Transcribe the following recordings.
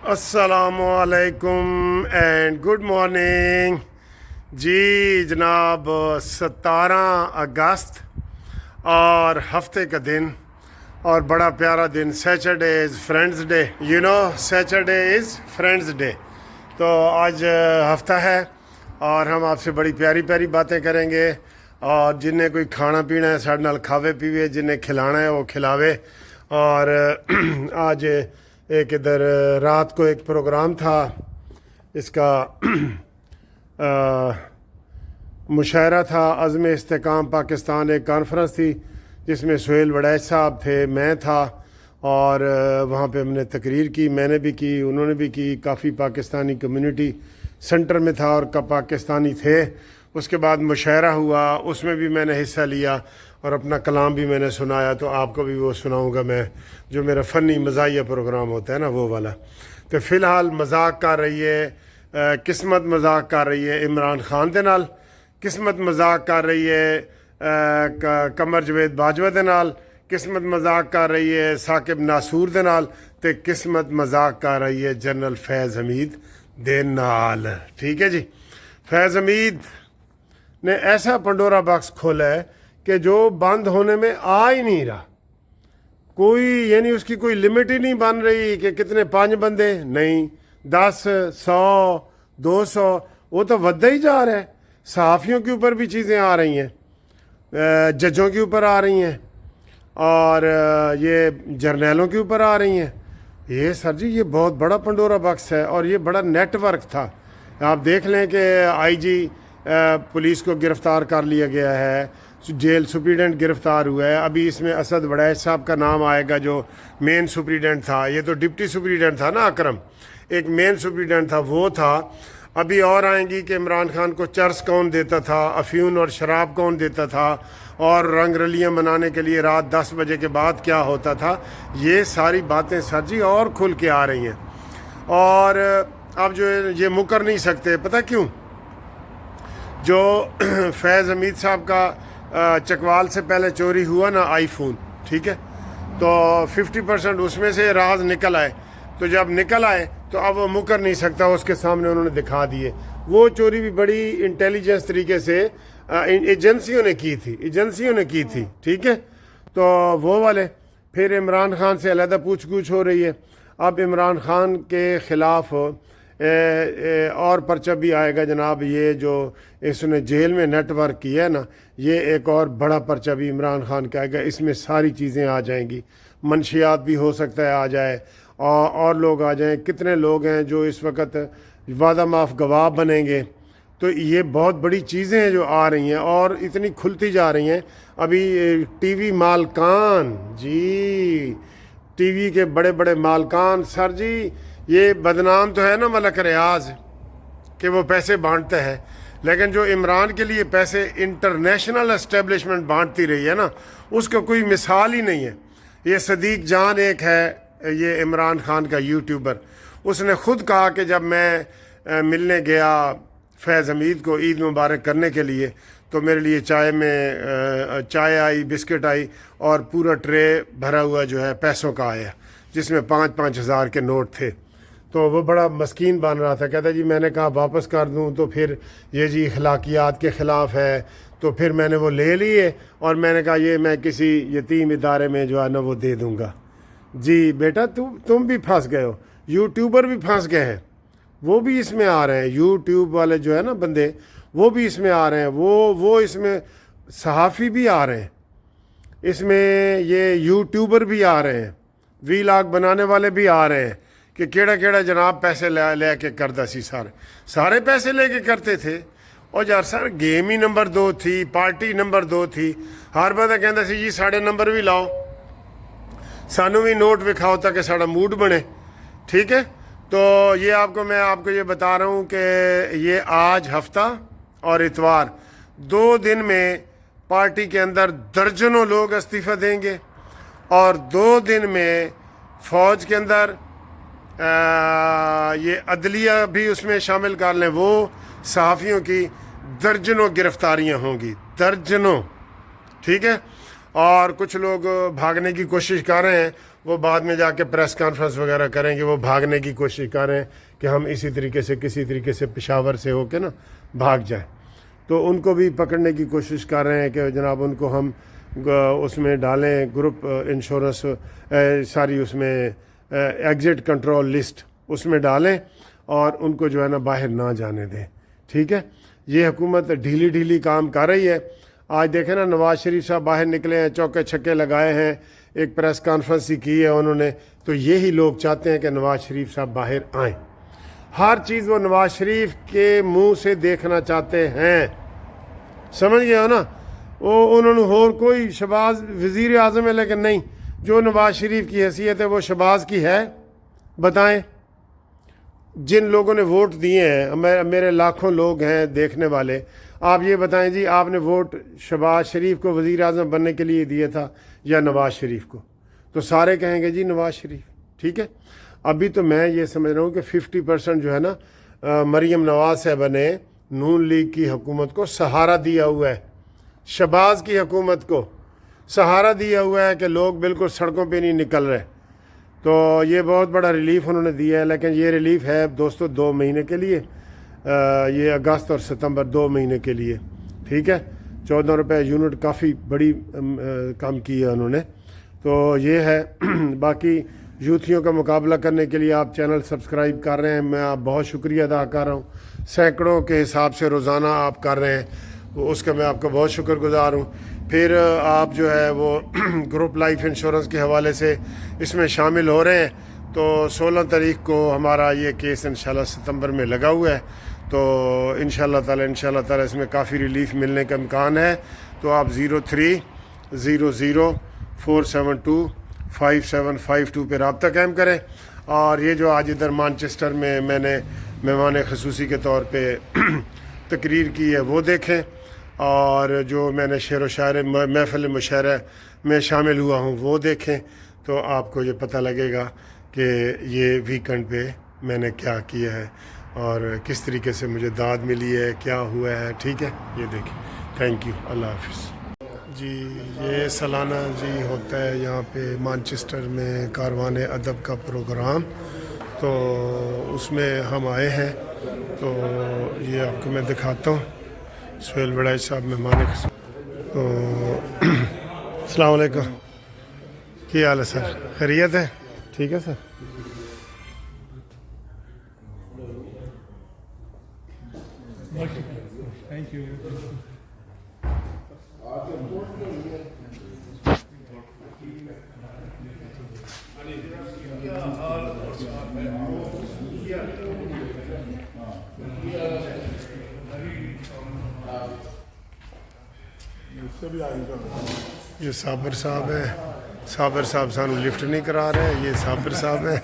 السلام علیکم and good morning جی جناب 17 اگست اور ہفتے کا دن اور بڑا پیارا دن سیچرڈے از فرینڈز ڈے سیچرڈے از فرینڈز ڈے تو آج ہفتہ ہے اور ہم آپ سے بڑی پیاری پیاری باتیں کریں گے اور جنہیں کوئی کھانا پینا ہے ساڑھے نال کھاوے پیوے جنہیں کھلانا ہے وہ کھلاوے اور آج ایک ادھر رات کو ایک پروگرام تھا اس کا مشاعرہ تھا عزم استحکام پاکستان ایک کانفرنس تھی جس میں سہیل وڑیچ صاحب تھے میں تھا اور وہاں پہ ہم نے تقریر کی میں نے بھی کی انہوں نے بھی کی کافی پاکستانی کمیونٹی سینٹر میں تھا اور پاکستانی تھے اس کے بعد مشاعرہ ہوا اس میں بھی میں نے حصہ لیا اور اپنا کلام بھی میں نے سنایا تو آپ کو بھی وہ سناؤں گا میں جو میرا فنی مزاحیہ پروگرام ہوتا ہے نا وہ والا تو فی الحال مذاق کر رہی ہے قسمت مذاق کر رہی ہے عمران خان دے نال قسمت مذاق کر رہی ہے قمر جوید باجوہ دے نال قسمت مذاق کر رہی ہے ثاقب ناصور دے نال تے قسمت مذاق کر رہی ہے جنرل فیض حمید دے نال ٹھیک ہے جی فیض حمید نے ایسا پنڈورا باکس کھولا ہے کہ جو بند ہونے میں آ ہی نہیں رہا کوئی یعنی اس کی کوئی لمٹ ہی نہیں بن رہی کہ کتنے 5 بندے نہیں 10 100 200 وہ تو ودھا ہی جا رہا ہے صحافیوں کے اوپر بھی چیزیں آ رہی ہیں ججوں کے اوپر آ رہی ہیں اور یہ جرنیلوں کے اوپر آ رہی ہیں یہ سر جی یہ بہت بڑا پنڈورا باکس ہے اور یہ بڑا نیٹ ورک تھا آپ دیکھ لیں کہ آئی جی پولیس کو گرفتار کر لیا گیا ہے جیل سپریڈنٹ گرفتار ہوا ہے ابھی اس میں اسد وڑیچ صاحب کا نام آئے گا جو مین سپریڈنٹ تھا یہ تو ڈپٹی سپریڈنٹ تھا نا اکرم ایک مین سپریڈنٹ تھا وہ تھا ابھی اور آئیں گی کہ عمران خان کو چرس کون دیتا تھا افیون اور شراب کون دیتا تھا اور رنگ رلیاں منانے کے لیے رات 10 بجے کے بعد کیا ہوتا تھا یہ ساری باتیں سر جی اور کھل کے آ رہی ہیں اور اب جو یہ مکر نہیں سکتے پتہ کیوں جو فیض حمید صاحب کا چکوال سے پہلے چوری ہوا نا آئی فون ٹھیک ہے تو 50% اس میں سے راز نکل آئے تو جب نکل آئے تو اب وہ مکر نہیں سکتا اس کے سامنے انہوں نے دکھا دیے وہ چوری بھی بڑی انٹیلیجنس طریقے سے ایجنسیوں نے کی تھی ٹھیک ہے تو وہ والے پھر عمران خان سے علیحدہ پوچھ گچھ ہو رہی ہے اب عمران خان کے خلاف اور پرچہ بھی آئے گا جناب یہ جو اس نے جیل میں نیٹ ورک کیا ہے نا یہ ایک اور بڑا پرچہ بھی عمران خان کا آئے گا اس میں ساری چیزیں آ جائیں گی منشیات بھی ہو سکتا ہے آ جائے اور لوگ آ جائیں کتنے لوگ ہیں جو اس وقت وعدہ معاف گواہ بنیں گے تو یہ بہت بڑی چیزیں ہیں جو آ رہی ہیں اور اتنی کھلتی جا رہی ہیں ابھی ٹی وی مالکان جی ٹی وی کے بڑے بڑے مالکان سر جی یہ بدنام تو ہے نا ملک ریاض کہ وہ پیسے بانٹتا ہے لیکن جو عمران کے لیے پیسے انٹرنیشنل اسٹیبلشمنٹ بانٹتی رہی ہے نا اس کا کوئی مثال ہی نہیں ہے یہ صدیق جان ایک ہے یہ عمران خان کا یوٹیوبر اس نے خود کہا کہ جب میں ملنے گیا فیض حمید کو عید مبارک کرنے کے لیے تو میرے لیے چائے آئی بسکٹ آئی اور پورا ٹرے بھرا ہوا جو ہے پیسوں کا آیا جس میں 5-5 ہزار کے نوٹ تھے تو وہ بڑا مسکین بن رہا تھا کہتا جی میں نے کہا واپس کر دوں تو پھر یہ جی اخلاقیات کے خلاف ہے تو پھر میں نے وہ لے لیے اور میں نے کہا یہ میں کسی یتیم ادارے میں جو ہے نا وہ دے دوں گا جی بیٹا تم بھی پھنس گئے ہو یوٹیوبر بھی پھنس گئے ہیں وہ بھی اس میں آ رہے ہیں یوٹیوب والے جو ہے نا بندے وہ بھی اس میں آ رہے ہیں وہ اس میں صحافی بھی آ رہے ہیں اس میں یہ یوٹیوبر بھی آ رہے ہیں ویلاگ بنانے والے بھی آ رہے ہیں کہ کیڑا جناب پیسے لے کے کرتا سی سارے پیسے لے کے کرتے تھے اور یار سر گیم ہی نمبر 2 تھی پارٹی نمبر 2 تھی ہر بندہ کہتا سی جی ساڑے نمبر بھی لاؤ سانو بھی نوٹ وکھاؤ تاکہ ساڑا موڈ بنے ٹھیک ہے تو یہ میں آپ کو یہ بتا رہا ہوں کہ یہ آج ہفتہ اور اتوار 2 دن میں پارٹی کے اندر درجنوں لوگ استعفیٰ دیں گے اور 2 دن میں فوج کے اندر یہ عدلیہ بھی اس میں شامل کر لیں وہ صحافیوں کی درجنوں گرفتاریاں ہوں گی درجنوں ٹھیک ہے اور کچھ لوگ بھاگنے کی کوشش کر رہے ہیں وہ بعد میں جا کے پریس کانفرنس وغیرہ کریں گے، وہ بھاگنے کی کوشش کر رہے ہیں کہ ہم اسی طریقے سے کسی طریقے سے پشاور سے ہو کے نا بھاگ جائیں، تو ان کو بھی پکڑنے کی کوشش کر رہے ہیں کہ جناب ان کو ہم اس میں ڈالیں گروپ انشورنس ساری اس میں ایگزٹ کنٹرول لسٹ اس میں ڈالیں اور ان کو جو ہے نا باہر نہ جانے دیں، ٹھیک ہے۔ یہ حکومت ڈھیلی کام کر رہی ہے۔ آج دیکھیں نا نواز شریف صاحب باہر نکلے ہیں، چوکے چھکے لگائے ہیں، ایک پریس کانفرنس ہی کی ہے انہوں نے، تو یہی لوگ چاہتے ہیں کہ نواز شریف صاحب باہر آئیں، ہر چیز وہ نواز شریف کے منہ سے دیکھنا چاہتے ہیں، سمجھ گئے ہو نا۔ وہ انہوں نے اور کوئی شہباز وزیر اعظم ہے لیکن نہیں، جو نواز شریف کی حیثیت ہے وہ شہباز کی ہے، بتائیں۔ جن لوگوں نے ووٹ دیے ہیں، میرے لاکھوں لوگ ہیں دیکھنے والے، آپ یہ بتائیں جی آپ نے ووٹ شہباز شریف کو وزیر اعظم بننے کے لیے دیا تھا یا نواز شریف کو؟ تو سارے کہیں گے جی نواز شریف، ٹھیک ہے۔ ابھی تو میں یہ سمجھ رہا ہوں کہ 50% جو ہے نا مریم نواز صاحبہ نے نون لیگ کی حکومت کو سہارا دیا ہوا ہے، شہباز کی حکومت کو سہارا دیا ہوا ہے کہ لوگ بالکل سڑکوں پہ نہیں نکل رہے، تو یہ بہت بڑا ریلیف انہوں نے دیا ہے۔ لیکن یہ ریلیف ہے دوستو 2 مہینے کے لیے، یہ اگست اور ستمبر 2 مہینے کے لیے، ٹھیک ہے۔ 14 روپے یونٹ کافی بڑی کم کی ہے انہوں نے، تو یہ ہے۔ باقی یوتھیوں کا مقابلہ کرنے کے لیے آپ چینل سبسکرائب کر رہے ہیں، میں آپ بہت شکریہ ادا کر رہا ہوں، سینکڑوں کے حساب سے روزانہ آپ کر رہے ہیں، اس کا میں آپ کا بہت شکر گزار ہوں۔ پھر آپ جو ہے وہ گروپ لائف انشورنس کے حوالے سے اس میں شامل ہو رہے ہیں، تو 16 تاریخ کو ہمارا یہ کیس انشاءاللہ ستمبر میں لگا ہوا ہے، تو انشاءاللہ تعالی اس میں کافی ریلیف ملنے کا امکان ہے۔ تو آپ 0300472572 پہ رابطہ قائم کریں، اور یہ جو آج ادھر مانچسٹر میں میں نے مہمان خصوصی کے طور پہ تقریر کی ہے وہ دیکھیں، اور جو میں نے شعر و شاعر محفل مشاعرہ میں شامل ہوا ہوں وہ دیکھیں، تو آپ کو یہ پتہ لگے گا کہ یہ ویکنڈ پہ میں نے کیا کیا ہے اور کس طریقے سے مجھے داد ملی ہے، کیا ہوا ہے، ٹھیک ہے۔ یہ دیکھیں، تھینک یو، اللہ حافظ۔ جی یہ سالانہ جی ہوتا ہے یہاں پہ مانچسٹر میں کاروان ادب کا پروگرام، تو اس میں ہم آئے ہیں، تو یہ آپ کو میں دکھاتا ہوں۔ سہیل وڑائی صاحب مہمان تو السلام علیکم، کیا حال ہے سر؟ خیریت ہے؟ ٹھیک ہے سر۔ Thank you. یہ صابر صاحب ہیں، صابر صاحب سانو لفٹ نہیں کرا رہے ہیں، یہ صابر صاحب ہیں،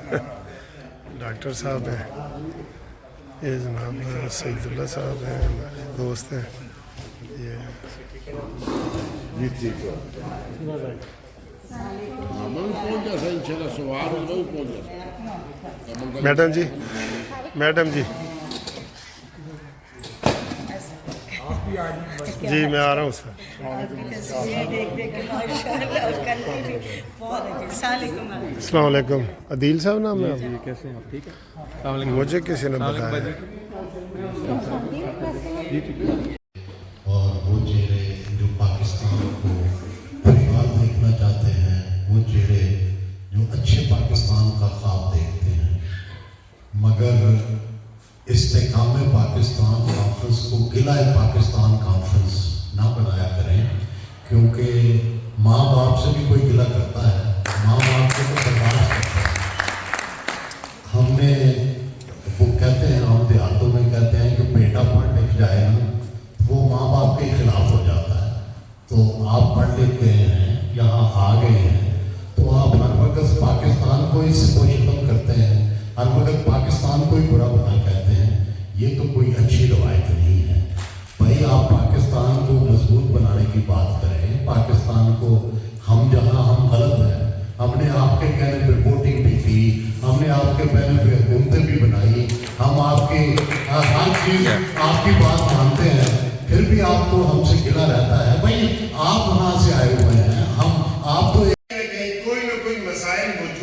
ڈاکٹر صاحب ہیں، یہ جناب سعید اللہ صاحب ہیں، ہمارے دوست ہیں، یہ میڈم جی، میڈم جی، جی میں آ رہا ہوں سر۔ السلام علیکم، عدیل صاحب نام ہے آپ؟ کیسے ہیں آپ؟ ٹھیک ہے، مجھے کسی نے بتایا۔ اور وہ چہرے جو پاکستان کو خوشحال دیکھنا چاہتے ہیں، وہ چہرے جو اچھے پاکستان کا خواب دیکھتے ہیں، مگر استحکام پاکستان کانفرنس کو قلعہ پاکستان کانفرنس نہ بنایا کریں، کیونکہ ماں باپ سے بھی کوئی گلہ کرتا ہے، ماں باپ کو تو برداشت کرتا ہے۔ ہم نے وہ کہتے ہیں، ہم دیہاتوں میں کہتے ہیں کہ بیٹا پڑھ لکھ جائے نا وہ ماں باپ کے خلاف ہو جاتا ہے، تو آپ پڑھ لکھ گئے ہیں، یہاں آ گئے ہیں، تو آپ ہر وقت پاکستان کو اس سے کوئی ختم کرتے ہیں، ہر وقت پاکستان کو ہی برا بنا کہتے ہیں، یہ تو کوئی اچھی روایت نہیں ہے۔ بھائی آپ پاکستان کو مضبوط بنانے کی بات کریں، پاکستان کو ہم غلط ہیں، ہم نے آپ کے کہنے پہ ووٹنگ بھی کی، ہم نے آپ کے کہنے پہ حکومتیں بھی بنائی، ہم آپ کی ہر چیز آپ کی بات مانتے ہیں، پھر بھی آپ کو ہم سے گلہ رہتا ہے۔ بھائی آپ وہاں سے آئے ہوئے ہیں، ہم آپ تو کوئی نہ کوئی مسائل موجود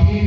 3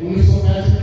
1965